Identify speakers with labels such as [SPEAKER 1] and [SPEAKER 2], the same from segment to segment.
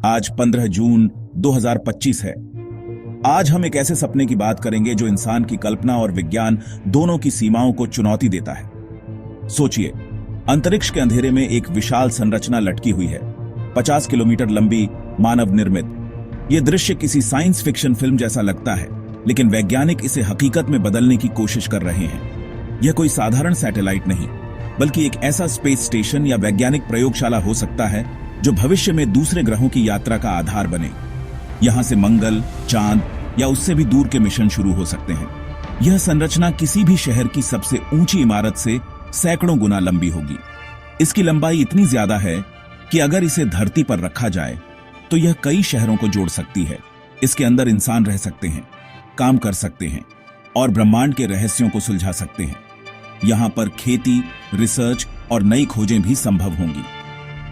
[SPEAKER 1] आज 15 जून 2025 है। आज हम एक ऐसे सपने की बात करेंगे जो इंसान की कल्पना और विज्ञान दोनों की सीमाओं को चुनौती देता है। सोचिए, अंतरिक्ष के अंधेरे में एक विशाल संरचना लटकी हुई है, 50 किलोमीटर लंबी, मानव निर्मित। यह दृश्य किसी साइंस फिक्शन फिल्म जैसा लगता है, लेकिन वैज्ञानिक इसे हकीकत में बदलने की कोशिश कर रहे हैं। यह कोई साधारण सैटेलाइट नहीं, बल्कि एक ऐसा स्पेस स्टेशन या वैज्ञानिक प्रयोगशाला हो सकता है जो भविष्य में दूसरे ग्रहों की यात्रा का आधार बने। यहां से मंगल, चांद या उससे भी दूर के मिशन शुरू हो सकते हैं। यह संरचना किसी भी शहर की सबसे ऊंची इमारत से सैकड़ों गुना लंबी होगी। इसकी लंबाई इतनी ज्यादा है कि अगर इसे धरती पर रखा जाए तो यह कई शहरों को जोड़ सकती है। इसके अंदर इंसान रह सकते हैं, काम कर सकते हैं और ब्रह्मांड के रहस्यों को सुलझा सकते हैं। यहां पर खेती, रिसर्च और नई खोजें भी संभव होंगी।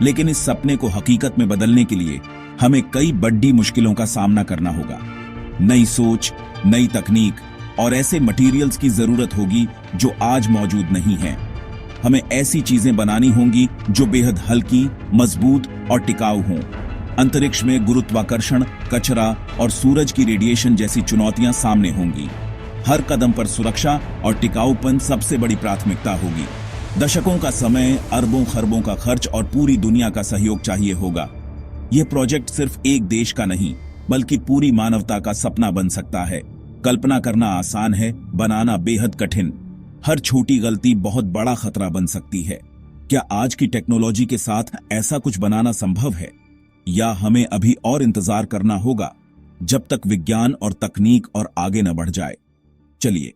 [SPEAKER 1] लेकिन इस सपने को हकीकत में बदलने के लिए हमें कई बड़ी मुश्किलों का सामना करना होगा। नई सोच, नई तकनीक और ऐसे मटेरियल्स की जरूरत होगी जो आज मौजूद नहीं है। हमें ऐसी चीजें बनानी होंगी जो बेहद हल्की, मजबूत और टिकाऊ हों। अंतरिक्ष में गुरुत्वाकर्षण, कचरा और सूरज की रेडिएशन जैसी चुनौतियां सामने होंगी। हर कदम पर सुरक्षा और टिकाऊपन सबसे बड़ी प्राथमिकता होगी। दशकों का समय, अरबों खरबों का खर्च और पूरी दुनिया का सहयोग चाहिए होगा। यह प्रोजेक्ट सिर्फ एक देश का नहीं, बल्कि पूरी मानवता का सपना बन सकता है। कल्पना करना आसान है, बनाना बेहद कठिन। हर छोटी गलती बहुत बड़ा खतरा बन सकती है। क्या आज की टेक्नोलॉजी के साथ ऐसा कुछ बनाना संभव है, या हमें अभी और इंतजार करना होगा जब तक विज्ञान और तकनीक और आगे न बढ़ जाए? चलिए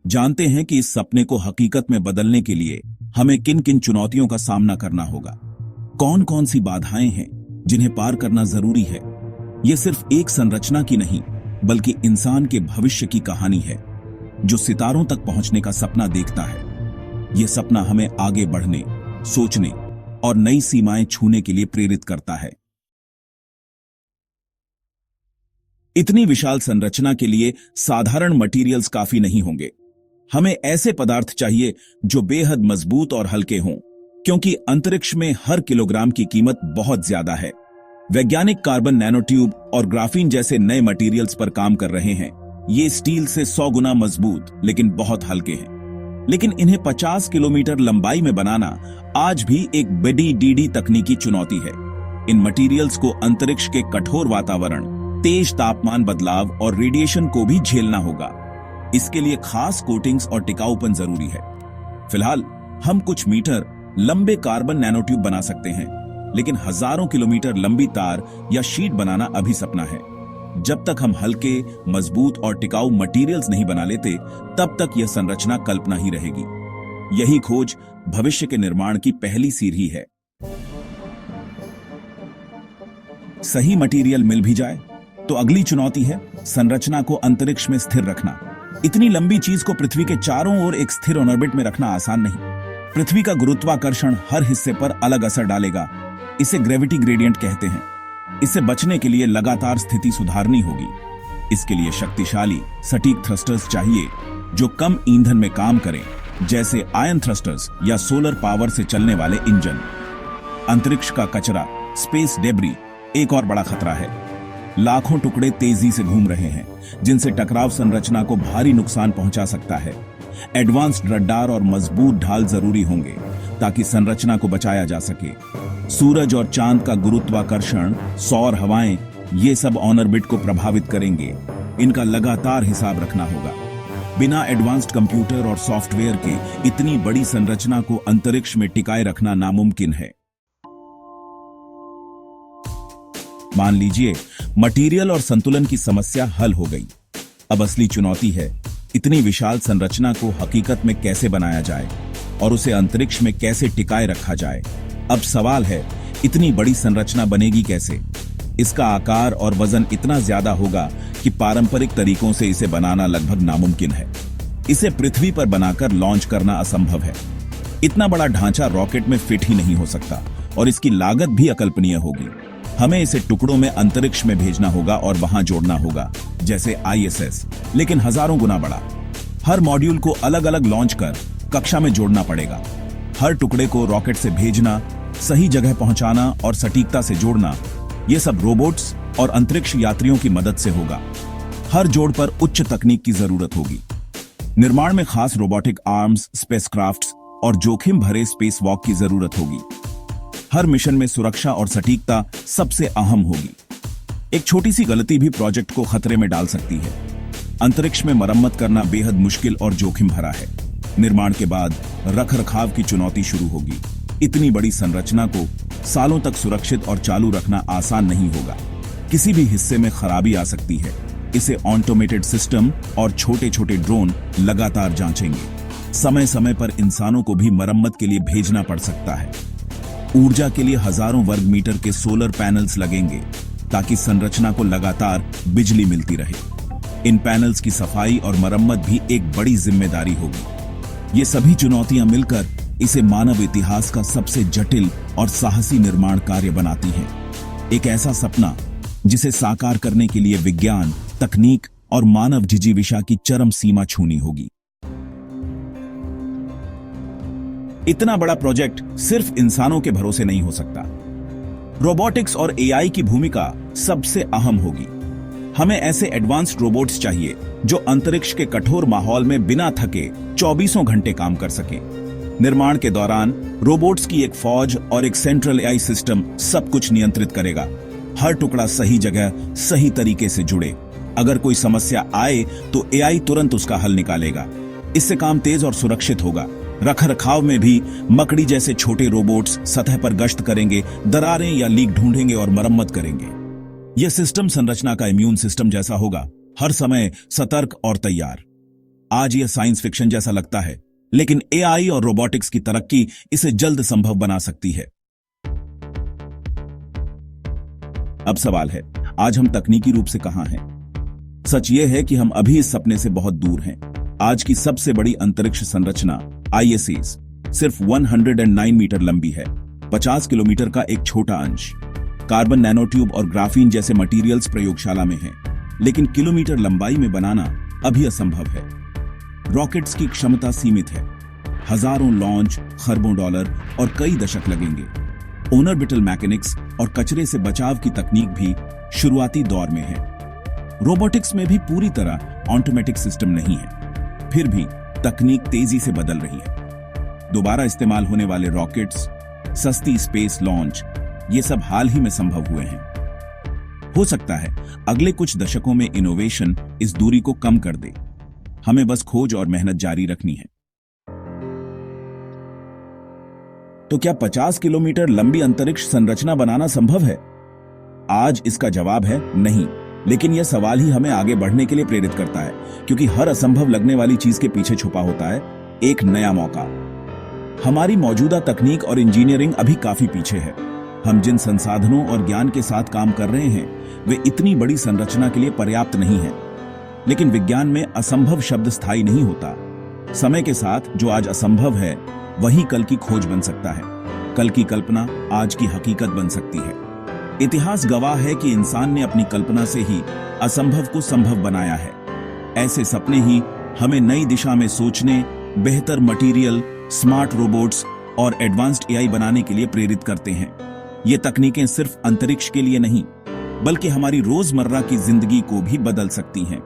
[SPEAKER 1] जानते हैं कि इस सपने को हकीकत में बदलने के लिए हमें किन किन चुनौतियों का सामना करना होगा। कौन कौन सी बाधाएं हैं जिन्हें पार करना जरूरी है। यह सिर्फ एक संरचना की नहीं, बल्कि इंसान के भविष्य की कहानी है, जो सितारों तक पहुंचने का सपना देखता है। यह सपना हमें आगे बढ़ने, सोचने और नई सीमाएं छूने के लिए प्रेरित करता है। इतनी विशाल संरचना के लिए साधारण मटेरियल्स काफी नहीं होंगे। हमें ऐसे पदार्थ चाहिए जो बेहद मजबूत और हल्के हों, क्योंकि अंतरिक्ष में हर किलोग्राम की कीमत बहुत ज्यादा है। वैज्ञानिक कार्बन नैनोट्यूब और ग्राफीन जैसे नए मटेरियल्स पर काम कर रहे हैं। ये स्टील से 100 गुना मजबूत लेकिन बहुत हल्के हैं। लेकिन इन्हें 50 किलोमीटर लंबाई में बनाना आज भी एक बड़ी डीडी तकनीकी चुनौती है। इन मटेरियल्स को अंतरिक्ष के कठोर वातावरण, तेज तापमान बदलाव और रेडिएशन को भी झेलना होगा। इसके लिए खास कोटिंग्स और टिकाऊपन जरूरी है। फिलहाल हम कुछ मीटर लंबे कार्बन नैनोट्यूब बना सकते हैं, लेकिन हजारों किलोमीटर लंबी तार या शीट बनाना अभी सपना है। जब तक हम हल्के, मजबूत और टिकाऊ मटेरियल्स नहीं बना लेते, तब तक यह संरचना कल्पना ही रहेगी। यही खोज भविष्य के निर्माण की पहली सीढ़ी है। सही मटेरियल मिल भी जाए तो अगली चुनौती है संरचना को अंतरिक्ष में स्थिर रखना। इतनी लंबी चीज को पृथ्वी के चारों ओर एक स्थिर ऑर्बिट में रखना आसान नहीं। पृथ्वी का गुरुत्वाकर्षण हर हिस्से पर अलग असर डालेगा। इसे ग्रेविटी ग्रेडियंट कहते हैं। इससे बचने के लिए लगातार स्थिति सुधारनी होगी। इसके लिए शक्तिशाली, सटीक थ्रस्टर्स चाहिए जो कम ईंधन में काम करें, जैसे आयन थ्रस्टर्स या सोलर पावर से चलने वाले इंजन। अंतरिक्ष का कचरा, स्पेस डेब्री, एक और बड़ा खतरा है। लाखों टुकड़े तेजी से घूम रहे हैं, जिनसे टकराव संरचना को भारी नुकसान पहुंचा सकता है। एडवांस्ड रडार और मजबूत ढाल जरूरी होंगे ताकि संरचना को बचाया जा सके। सूरज और चांद का गुरुत्वाकर्षण, सौर हवाएं, ये सब ऑन ऑर्बिट को प्रभावित करेंगे। इनका लगातार हिसाब रखना होगा। बिना एडवांस्ड कंप्यूटर और सॉफ्टवेयर के इतनी बड़ी संरचना को अंतरिक्ष में टिकाए रखना नामुमकिन है। मान लीजिए मटेरियल और संतुलन की समस्या हल हो गई। अब असली चुनौती है इतनी विशाल संरचना को हकीकत में कैसे बनाया जाए और उसे अंतरिक्ष में कैसे टिकाए रखा जाए। अब सवाल है, इतनी बड़ी संरचना बनेगी कैसे? इसका आकार और वजन इतना ज्यादा होगा कि पारंपरिक तरीकों से इसे बनाना लगभग नामुमकिन है। इसे पृथ्वी पर बनाकर लॉन्च करना असंभव है। इतना बड़ा ढांचा रॉकेट में फिट ही नहीं हो सकता और इसकी लागत भी अकल्पनीय होगी। हमें इसे टुकड़ों में अंतरिक्ष में भेजना होगा और वहां जोड़ना होगा, जैसे ISS, लेकिन हजारों गुना बड़ा। हर मॉड्यूल को अलग अलग लॉन्च कर कक्षा में जोड़ना पड़ेगा। हर टुकड़े को रॉकेट से भेजना, सही जगह पहुंचाना और सटीकता से जोड़ना, ये सब रोबोट्स और अंतरिक्ष यात्रियों की मदद से होगा। हर जोड़ पर उच्च तकनीक की जरूरत होगी। निर्माण में खास रोबोटिक आर्म्स, स्पेसक्राफ्ट्स और जोखिम भरे स्पेस वॉक की जरूरत होगी। हर मिशन में सुरक्षा और सटीकता सबसे अहम होगी। एक छोटी सी गलती भी प्रोजेक्ट को खतरे में डाल सकती है। अंतरिक्ष में मरम्मत करना बेहद मुश्किल और जोखिम भरा है। निर्माण के बाद रखरखाव की चुनौती शुरू होगी। इतनी बड़ी संरचना को सालों तक सुरक्षित और चालू रखना आसान नहीं होगा। किसी भी हिस्से में खराबी आ सकती है। इसे ऑटोमेटेड सिस्टम और छोटे छोटे ड्रोन लगातार जांचेंगे। समय समय पर इंसानों को भी मरम्मत के लिए भेजना पड़ सकता है। ऊर्जा के लिए हजारों वर्ग मीटर के सोलर पैनल्स लगेंगे ताकि संरचना को लगातार बिजली मिलती रहे। इन पैनल्स की सफाई और मरम्मत भी एक बड़ी जिम्मेदारी होगी। ये सभी चुनौतियां मिलकर इसे मानव इतिहास का सबसे जटिल और साहसी निर्माण कार्य बनाती हैं। एक ऐसा सपना जिसे साकार करने के लिए विज्ञान, तकनीक और मानव जिजीविषा की चरम सीमा छूनी होगी। इतना बड़ा प्रोजेक्ट सिर्फ इंसानों के भरोसे नहीं हो सकता। रोबोटिक्स और एआई की भूमिका सबसे अहम होगी। हमें ऐसे एडवांस्ड रोबोट्स चाहिए जो अंतरिक्ष के कठोर माहौल में बिना थके 24 घंटे काम कर सकें। निर्माण के दौरान रोबोट्स की एक फौज और एक सेंट्रल एआई सिस्टम सब कुछ नियंत्रित करेगा। हर टुकड़ा सही जगह, सही तरीके से जुड़े। अगर कोई समस्या आए तो एआई तुरंत उसका हल निकालेगा। इससे काम तेज और सुरक्षित होगा। रखरखाव में भी मकड़ी जैसे छोटे रोबोट्स सतह पर गश्त करेंगे, दरारें या लीक ढूंढेंगे और मरम्मत करेंगे। यह सिस्टम संरचना का इम्यून सिस्टम जैसा होगा, हर समय सतर्क और तैयार। आज यह साइंस फिक्शन जैसा लगता है, लेकिन एआई और रोबोटिक्स की तरक्की इसे जल्द संभव बना सकती है। अब सवाल है, आज हम तकनीकी रूप से कहां हैं? सच यह है कि हम अभी इस सपने से बहुत दूर हैं। आज की सबसे बड़ी अंतरिक्ष संरचना ISS सिर्फ 109 मीटर लंबी है, 50 किलोमीटर का एक छोटा अंश। कार्बन नैनोट्यूब और ग्राफीन जैसे मटेरियल्स प्रयोगशाला में हैं, लेकिन किलोमीटर लंबाई में बनाना अभी असंभव है। रॉकेट्स की क्षमता सीमित है। हजारों लॉन्च, खरबों डॉलर और कई दशक लगेंगे। ऑर्बिटल मैकेनिक्स और कचरे से बचाव की तकनीक भी शुरुआती दौर में है। रोबोटिक्स में भी पूरी तरह ऑटोमेटिक सिस्टम नहीं है, फिर भी तकनीक तेजी से बदल रही है। दोबारा इस्तेमाल होने वाले रॉकेट्स, सस्ती स्पेस लॉन्च, ये सब हाल ही में संभव हुए हैं। हो सकता है अगले कुछ दशकों में इनोवेशन इस दूरी को कम कर दे। हमें बस खोज और मेहनत जारी रखनी है। तो क्या 50 किलोमीटर लंबी अंतरिक्ष संरचना बनाना संभव है? आज इसका जवाब है नहीं, लेकिन यह सवाल ही हमें आगे बढ़ने के लिए प्रेरित करता है, क्योंकि हर असंभव लगने वाली चीज के पीछे छुपा होता है एक नया मौका। हमारी मौजूदा तकनीक और इंजीनियरिंग अभी काफी पीछे है। हम जिन संसाधनों और ज्ञान के साथ काम कर रहे हैं वे इतनी बड़ी संरचना के लिए पर्याप्त नहीं है। लेकिन विज्ञान में असंभव शब्द स्थायी नहीं होता। समय के साथ जो आज असंभव है वही कल की खोज बन सकता है। कल की कल्पना आज की हकीकत बन सकती है। इतिहास गवाह है कि इंसान ने अपनी कल्पना से ही असंभव को संभव बनाया है। ऐसे सपने ही हमें नई दिशा में सोचने, बेहतर मटेरियल, स्मार्ट रोबोट्स और एडवांस्ड एआई बनाने के लिए प्रेरित करते हैं। ये तकनीकें सिर्फ अंतरिक्ष के लिए नहीं, बल्कि हमारी रोजमर्रा की जिंदगी को भी बदल सकती हैं।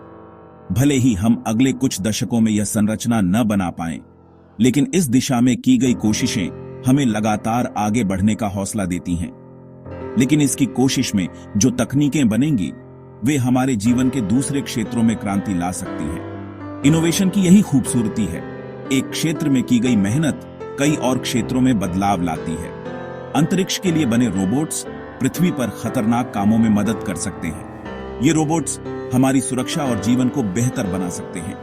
[SPEAKER 1] भले ही हम अगले कुछ दशकों में यह संरचना न बना पाएं, लेकिन इस दिशा में की गई कोशिशें हमें लगातार आगे बढ़ने का हौसला देती हैं। लेकिन इसकी कोशिश में जो तकनीकें बनेंगी वे हमारे जीवन के दूसरे क्षेत्रों में क्रांति ला सकती हैं। इनोवेशन की यही खूबसूरती है। एक क्षेत्र में की गई मेहनत कई और क्षेत्रों में बदलाव लाती है। अंतरिक्ष के लिए बने रोबोट्स पृथ्वी पर खतरनाक कामों में मदद कर सकते हैं। ये रोबोट्स हमारी सुरक्षा और जीवन को बेहतर बना सकते हैं।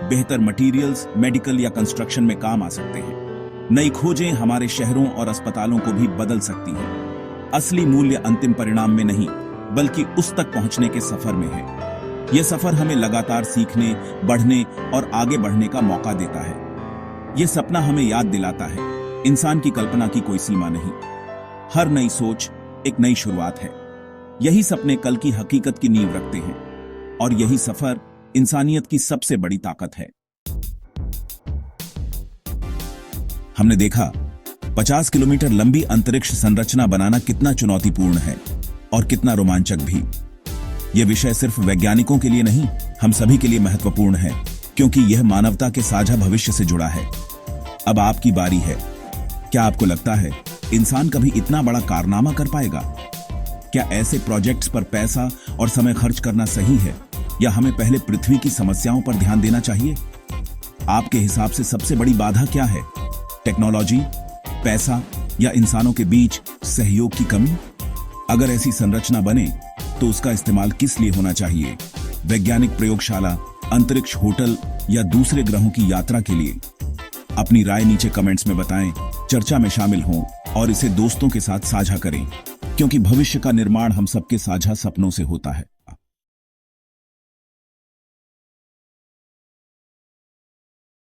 [SPEAKER 1] बेहतर मटेरियल्स, मेडिकल या कंस्ट्रक्शन में काम आ सकते हैं। नई खोजें हमारे शहरों और अस्पतालों को भी बदल सकती हैं। असली मूल्य अंतिम परिणाम में नहीं, बल्कि उस तक पहुंचने के सफर में है। यह सफर हमें लगातार सीखने, बढ़ने और आगे बढ़ने का मौका देता है। यह सपना हमें याद दिलाता है, इंसान की कल्पना की कोई सीमा नहीं। हर नई सोच एक नई शुरुआत है। यही सपने कल की हकीकत की नींव रखते हैं, और यही सफर इंसानियत की सबसे बड़ी ताकत है। हमने देखा 50 किलोमीटर लंबी अंतरिक्ष संरचना बनाना कितना चुनौतीपूर्ण है, और कितना रोमांचक भी। यह विषय सिर्फ वैज्ञानिकों के लिए नहीं, हम सभी के लिए महत्वपूर्ण है, क्योंकि यह मानवता के साझा भविष्य से जुड़ा है। अब आपकी बारी है। क्या आपको लगता है इंसान कभी इतना बड़ा कारनामा कर पाएगा? क्या ऐसे प्रोजेक्ट्स पर पैसा और समय खर्च करना सही है, या हमें पहले पृथ्वी की समस्याओं पर ध्यान देना चाहिए? आपके हिसाब से सबसे बड़ी बाधा क्या है? टेक्नोलॉजी, पैसा, या इंसानों के बीच सहयोग की कमी? अगर ऐसी संरचना बने तो उसका इस्तेमाल किस लिए होना चाहिए? वैज्ञानिक प्रयोगशाला, अंतरिक्ष होटल, या दूसरे ग्रहों की यात्रा के लिए? अपनी राय नीचे कमेंट्स में बताएं, चर्चा में शामिल हों और इसे दोस्तों के साथ साझा करें, क्योंकि भविष्य का निर्माण हम सबके साझा सपनों से होता है।